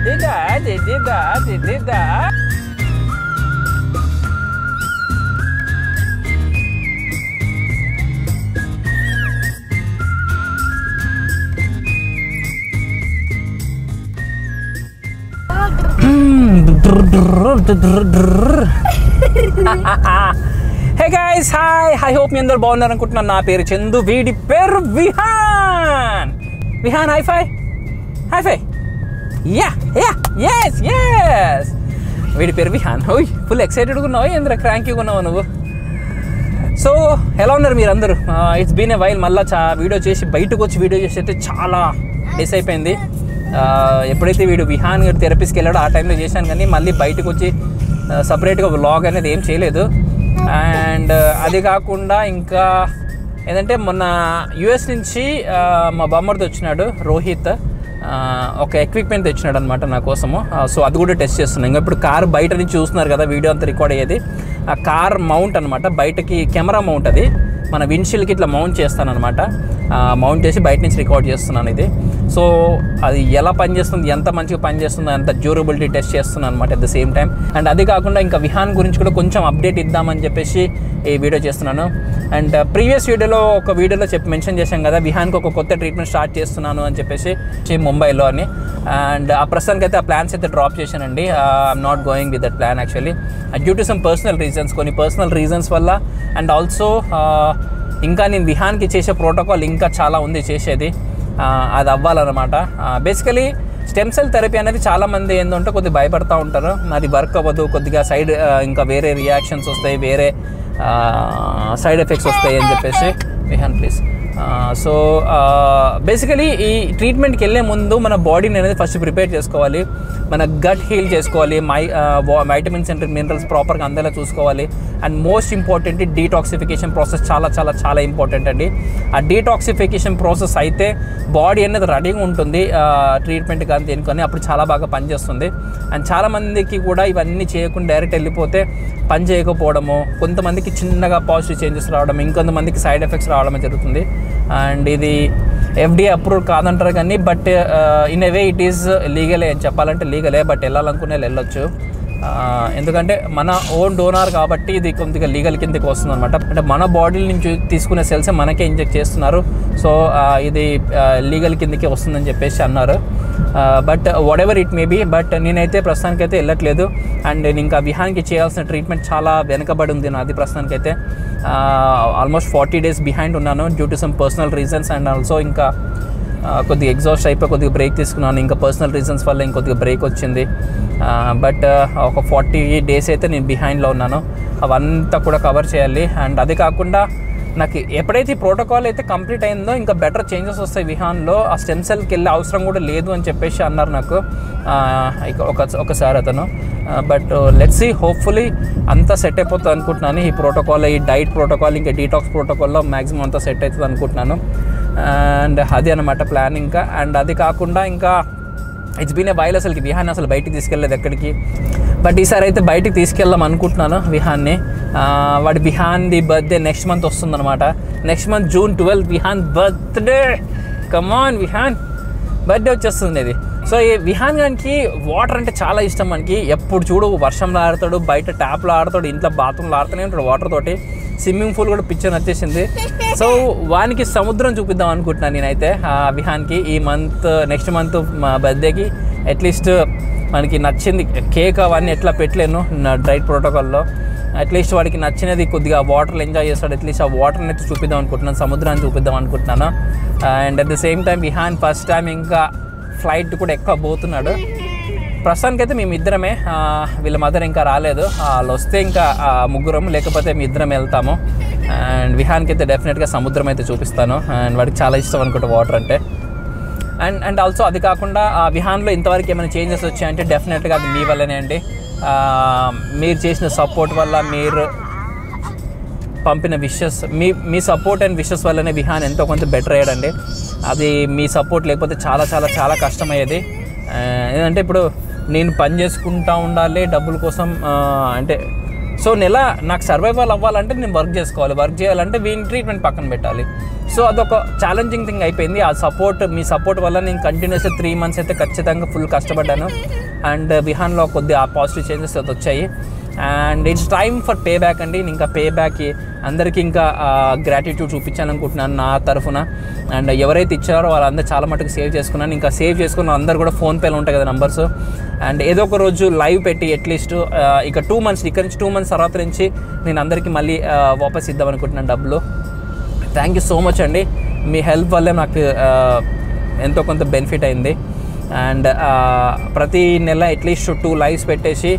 Hey guys, hi! I hope మీ అందరూ బాగున్నారు అనుకుంటున్నాను. నా పేరు చందు, వీడి పేరు విహాన్. విహాన్ హై ఫై, హై ఫై. yes. వీడి పేరు విహాన్. ఓయ్ ఫుల్ ఎక్సైటెడ్గా ఉన్నావు, ఏంద్ర క్రాంకీగా ఉన్నావు నువ్వు. సో ఎలా ఉన్నారు మీరు అందరూ? It's been a while. మళ్ళీ వీడియో చేసి బయటకు వచ్చి వీడియో చేసి అయితే చాలా డేస్ అయిపోయింది. ఎప్పుడైతే వీడు విహాన్ గారు థెరపీస్కి వెళ్ళాడో ఆ టైంలో చేశాను, కానీ మళ్ళీ బయటకు వచ్చి సపరేట్గా వ్లాగ్ అనేది ఏం చేయలేదు. అండ్ అది కాకుండా ఇంకా ఏంటంటే మొన్న యూఎస్ నుంచి మా బామ్మర్ది వచ్చినాడు రోహిత్, ఒక ఎక్విప్మెంట్ తెచ్చినాడు అనమాట నా కోసము. సో అది కూడా టెస్ట్ చేస్తున్నాను. ఇంకా ఇప్పుడు కార్ బయట నుంచి చూస్తున్నారు కదా, వీడియో అంతా రికార్డ్ అయ్యేది. ఆ కార్ మౌంట్ అనమాట, బయటకి కెమెరా మౌంట్, అది మన విండ్షీల్డ్కి ఇట్లా మౌంట్ చేస్తాను అనమాట. మౌంట్ చేసి బయట నుంచి రికార్డ్ చేస్తున్నాను ఇది. సో అది ఎలా పనిచేస్తుంది, ఎంత మంచిగా పనిచేస్తుందో అంత డ్యూరబిలిటీ టెస్ట్ చేస్తున్నాను అనమాట at the same time. And అది కాకుండా ఇంకా విహాన్ గురించి కూడా కొంచెం అప్డేట్ ఇద్దామని చెప్పేసి ఈ వీడియో చేస్తున్నాను. అండ్ ప్రీవియస్ వీడియోలో ఒక వీడియోలో మెన్షన్ చేశాం కదా, విహాన్కి ఒక కొత్త ట్రీట్మెంట్ స్టార్ట్ చేస్తున్నాను అని చెప్పేసి ముంబైలో అని. అండ్ ఆ ప్రస్తుతానికి అయితే ఆ ప్లాన్స్ అయితే డ్రాప్ చేశానండి. I'm not going with that plan actually, due to some personal reasons, కొన్ని పర్సనల్ రీజన్స్ వల్ల. అండ్ ఆల్సో ఇంకా నేను విహాన్కి చేసే ప్రోటోకాల్ ఇంకా చాలా ఉంది చేసేది, అది అవ్వాలన్నమాట. బేసికలీ స్టెమ్ సెల్ థెరపీ అనేది చాలామంది ఏంటంటే కొద్దిగా భయపడతా ఉంటారు, అది వర్క్ అవ్వదు, కొద్దిగా సైడ్ ఇంకా వేరే రియాక్షన్స్ వస్తాయి, వేరే సైడ్ ఎఫెక్ట్స్ వస్తాయి అని చెప్పేసి. విహాన్ ప్లీజ్. సో బేసికలీ ఈ ట్రీట్మెంట్కి వెళ్ళే ముందు మన బాడీని అనేది ఫస్ట్ ప్రిపేర్ చేసుకోవాలి, మన గట్ హీల్ చేసుకోవాలి, వైటమిన్స్ అండ్ మినరల్స్ ప్రాపర్గా అందేలా చూసుకోవాలి. And most important detoxification process చాలా చాలా చాలా ఇంపార్టెంట్ అండి. ఆ డీటాక్సిఫికేషన్ ప్రాసెస్ అయితే బాడీ అనేది రెడీగా ఉంటుంది ట్రీట్మెంట్ కానీ దేనికని, అప్పుడు చాలా బాగా పనిచేస్తుంది. అండ్ చాలామందికి కూడా ఇవన్నీ చేయకుండా డైరెక్ట్ వెళ్ళిపోతే పని చేయకపోవడము, కొంతమందికి చిన్నగా పాజిటివ్ చేంజెస్ రావడం, ఇంకొంతమందికి సైడ్ ఎఫెక్ట్స్ రావడమే జరుగుతుంది. అండ్ ఇది FDA అప్రూవ్ కాదంటారు కానీ, but in a way it is లీగలే, చెప్పాలంటే లీగలే, బట్ వెళ్ళాలనుకునే వెళ్ళొచ్చు. ఎందుకంటే మన ఓన్ డోనార్ కాబట్టి ఇది కొద్దిగా లీగల్ కిందకి వస్తుంది అనమాట. అంటే మన బాడీ నుంచి తీసుకునే సెల్సే మనకే ఇంజెక్ట్ చేస్తున్నారు. సో ఇది లీగల్ కిందకి వస్తుందని చెప్పేసి అన్నారు. But whatever it may be, but నేనైతే ప్రస్తుతానికైతే వెళ్ళట్లేదు. అండ్ నేను ఇంకా విహాన్కి చేయాల్సిన ట్రీట్మెంట్ చాలా వెనకబడి ఉంది నాది ప్రస్తుతానికైతే. ఆల్మోస్ట్ 40 days బిహైండ్ ఉన్నాను due to some personal reasons. And also ఇంకా కొద్దిగా ఎగ్జాస్ట్ అయిపోయి కొద్దిగా బ్రేక్ తీసుకున్నాను, ఇంకా పర్సనల్ రీజన్స్ వల్ల ఇంకొద్దిగా బ్రేక్ వచ్చింది. బట్ ఒక 40 days అయితే నేను బిహైండ్లో ఉన్నాను, అవంతా కూడా కవర్ చేయాలి. అండ్ అది కాకుండా నాకు ఎప్పుడైతే ఈ ప్రోటోకాల్ అయితే కంప్లీట్ అయిందో ఇంకా బెటర్ చేంజెస్ వస్తాయి విహాన్లో, ఆ స్టెమ్ సెల్కి వెళ్ళే అవసరం కూడా లేదు అని చెప్పేసి అన్నారు నాకు ఒకసారి అతను. బట్ లెట్స్ సీ, హోప్ఫుల్లీ అంతా సెట్ అయిపోతుంది అనుకుంటున్నాను. ఈ ప్రోటోకాల్, ఈ డైట్ ప్రోటోకాల్, ఇంకా డీటాక్స్ ప్రోటోకాల్లో మ్యాక్సిమం అంతా సెట్ అవుతుంది అనుకుంటున్నాను. అండ్ అది అనమాట ప్లాన్ ఇంకా. అండ్ అది కాకుండా ఇంకా ఇట్స్ బీన్ ఏ వైల్, అసలుకి విహాన్ అసలు బయటికి తీసుకెళ్ళలేదు ఎక్కడికి. బట్ ఈసారి అయితే బయటికి తీసుకెళ్దాం అనుకుంటున్నాను విహాన్ని. విహాన్ది బర్త్డే నెక్స్ట్ మంత్ వస్తుందన్నమాట. Next month June 12 Vihaan birthday. Come on Vihaan, birthday వచ్చేస్తుంది ఇది. సో ఈ విహాన్ గారికి వాటర్ అంటే చాలా ఇష్టం మనకి. ఎప్పుడు చూడు వర్షంలో ఆడతాడు, బయట ట్యాప్లో ఆడతాడు, ఇంట్లో బాత్రూంలో ఆడుతూనే ఉంటాడు వాటర్ తోటి. స్విమ్మింగ్ పూల్ కూడా పిక్చర్ నచ్చేసింది. సో వానికి సముద్రం చూపిద్దాం అనుకుంటున్నాను నేనైతే విహాన్కి. ఈ మంత్ నెక్స్ట్ మంత్ మా బర్త్డేకి అట్లీస్ట్ మనకి నచ్చింది కేక్ అవన్నీ ఎట్లా పెట్టలేను డైట్ ప్రోటోకాల్లో, అట్లీస్ట్ వాడికి నచ్చినది కొద్దిగా వాటర్లో ఎంజాయ్ చేస్తాడు. అట్లీస్ట్ ఆ వాటర్ని అయితే చూపిద్దాం అనుకుంటున్నాను, సముద్రాన్ని చూపిద్దాం అనుకుంటున్నాను. And at the same time Vihaan first time ఇంకా ఫ్లైట్ కూడా ఎక్కువ పోతున్నాడు. ప్రస్తుతానికైతే మేము ఇద్దరమే, వీళ్ళ మదర్ ఇంకా రాలేదు. వాళ్ళు వస్తే ఇంకా ముగ్గురం, లేకపోతే మీ ఇద్దరం వెళ్తాము. అండ్ విహాన్కి అయితే డెఫినెట్గా సముద్రం అయితే చూపిస్తాను. అండ్ వాడికి చాలా ఇష్టం అనుకుంటా వాటర్ అంటే. అండ్ ఆల్సో అది కాకుండా విహాన్లో ఇంతవరకు ఏమైనా చేంజెస్ వచ్చాయంటే డెఫినెట్గా అది మీ వల్లనే అండి. మీరు చేసిన సపోర్ట్ వల్ల, మీరు పంపిన wishes, me support and wishes వల్లనే విహాన్ ఎంతో కొంత బెటర్ అయ్యాడండి. అది మీ సపోర్ట్ లేకపోతే చాలా చాలా చాలా కష్టమయ్యేది. ఏంటంటే ఇప్పుడు నేను పని చేసుకుంటూ ఉండాలి డబ్బుల కోసం, అంటే సో నెల నాకు సర్వైవల్ అవ్వాలంటే నేను వర్క్ చేసుకోవాలి, వర్క్ చేయాలంటే వీని ట్రీట్మెంట్ పక్కన పెట్టాలి. సో అదొక ఛాలెంజింగ్ థింగ్ అయిపోయింది. ఆ సపోర్ట్, మీ సపోర్ట్ వల్ల నేను కంటిన్యూస్గా 3 months అయితే ఖచ్చితంగా ఫుల్ కష్టపడ్డాను. అండ్ విహాన్లో కొద్దిగా ఆ పాజిటివ్ చేంజెస్ అయితే వచ్చాయి. And it's time for pay back అండి. నేను ఇంకా పే బ్యాక్కి అందరికీ ఇంకా గ్రాటిట్యూడ్ చూపించాలనుకుంటున్నాను నా తరఫున. అండ్ ఎవరైతే ఇచ్చారో వాళ్ళందరూ చాలా మటుకు సేవ్ చేసుకున్నాను. ఇంకా సేవ్ చేసుకున్న అందరు కూడా ఫోన్పేలో ఉంటాయి కదా నంబర్స్. అండ్ ఏదో ఒక రోజు లైవ్ పెట్టి అట్లీస్ట్ ఇక 2 months, ఇక్కడ నుంచి 2 months తర్వాత నుంచి నేను అందరికీ మళ్ళీ వాపస్ ఇద్దామనుకుంటున్నాను డబ్బులు. థ్యాంక్ యూ సో మచ్ అండి. మీ హెల్ప్ వల్లే నాకు ఎంతో కొంత బెనిఫిట్ అయింది. అండ్ ప్రతి నెల అట్లీస్ట్ 2 lives పెట్టేసి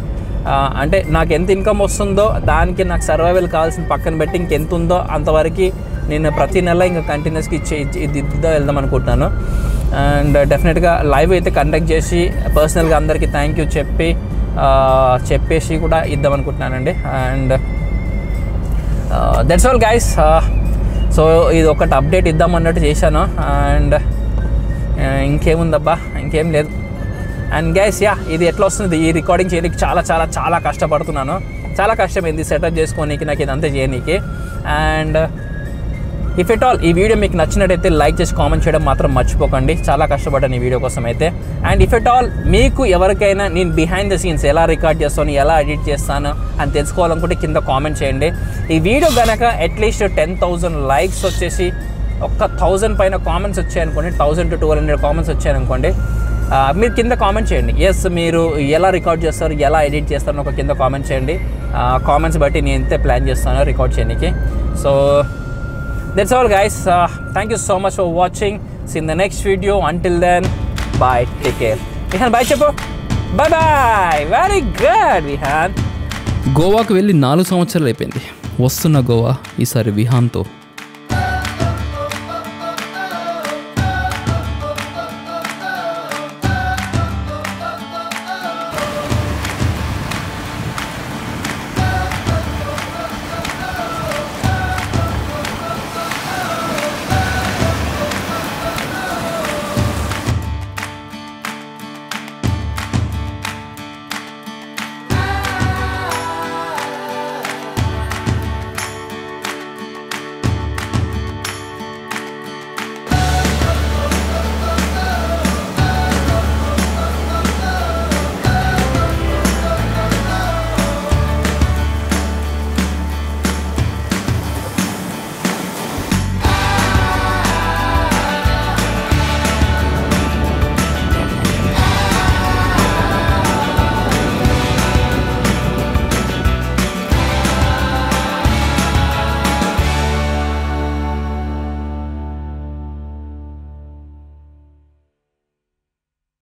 అంటే నాకు ఎంత ఇన్కమ్ వస్తుందో దానికి నాకు సర్వైవల్ కావాల్సిన పక్కన పెట్టి ఇంకెంత ఉందో అంతవరకు నేను ప్రతి నెల ఇంకా కంటిన్యూస్గా ఇద్దా వెళ్దాం అనుకుంటున్నాను. అండ్ డెఫినెట్గా లైవ్ అయితే కండక్ట్ చేసి పర్సనల్గా అందరికీ థ్యాంక్ యూ చెప్పేసి కూడా ఇద్దాం అనుకుంటున్నానండి. And that's all guys. So ఇది ఒకటి అప్డేట్ ఇద్దాం అన్నట్టు చేశాను. అండ్ ఇంకేముందబ్బా, ఇంకేం లేదు. అండ్ గైస్ ఇది ఎట్లా వస్తుంది, ఈ రికార్డింగ్ చేయడానికి చాలా చాలా చాలా కష్టపడుతున్నాను. చాలా కష్టమైంది సెటప్ చేసుకోనీకి, నాకు ఇదంతా చేయనీకి. అండ్ ఇఫ్ ఎట్ ఆల్ ఈ వీడియో మీకు నచ్చినట్టయితే లైక్ చేసి కామెంట్ చేయడం మాత్రం మర్చిపోకండి. చాలా కష్టపడ్డాను ఈ వీడియో కోసం అయితే. అండ్ ఇఫ్ ఎట్ ఆల్ మీకు ఎవరికైనా నేను బిహైండ్ ద సీన్స్ ఎలా రికార్డ్ చేస్తాను, ఎలా ఎడిట్ చేస్తాను అని తెలుసుకోవాలనుకుంటే కింద కామెంట్ చేయండి. ఈ వీడియో కనుక అట్లీస్ట్ 10,000 likes వచ్చేసి 1,000 పైన కామెంట్స్ వచ్చాయనుకోండి, 1,000 to 1,200 కామెంట్స్ వచ్చాయనుకోండి, మీరు కింద కామెంట్ చేయండి. ఎస్ మీరు ఎలా రికార్డ్ చేస్తారు, ఎలా ఎడిట్ చేస్తారు ఒక కింద కామెంట్ చేయండి. కామెంట్స్ బట్టి నేను ఎంత ప్లాన్ చేస్తాను రికార్డ్ చేయడానికి. So that's all guys. Thank you so much for watching. See in the next video. Until then bye, take care. Vihaan bye చెప్పు. Bye bye. Very good Vihaan. గోవాకు వెళ్ళి 4 సంవత్సరాలు అయిపోయింది. వస్తున్న గోవా ఈసారి విహాన్తో.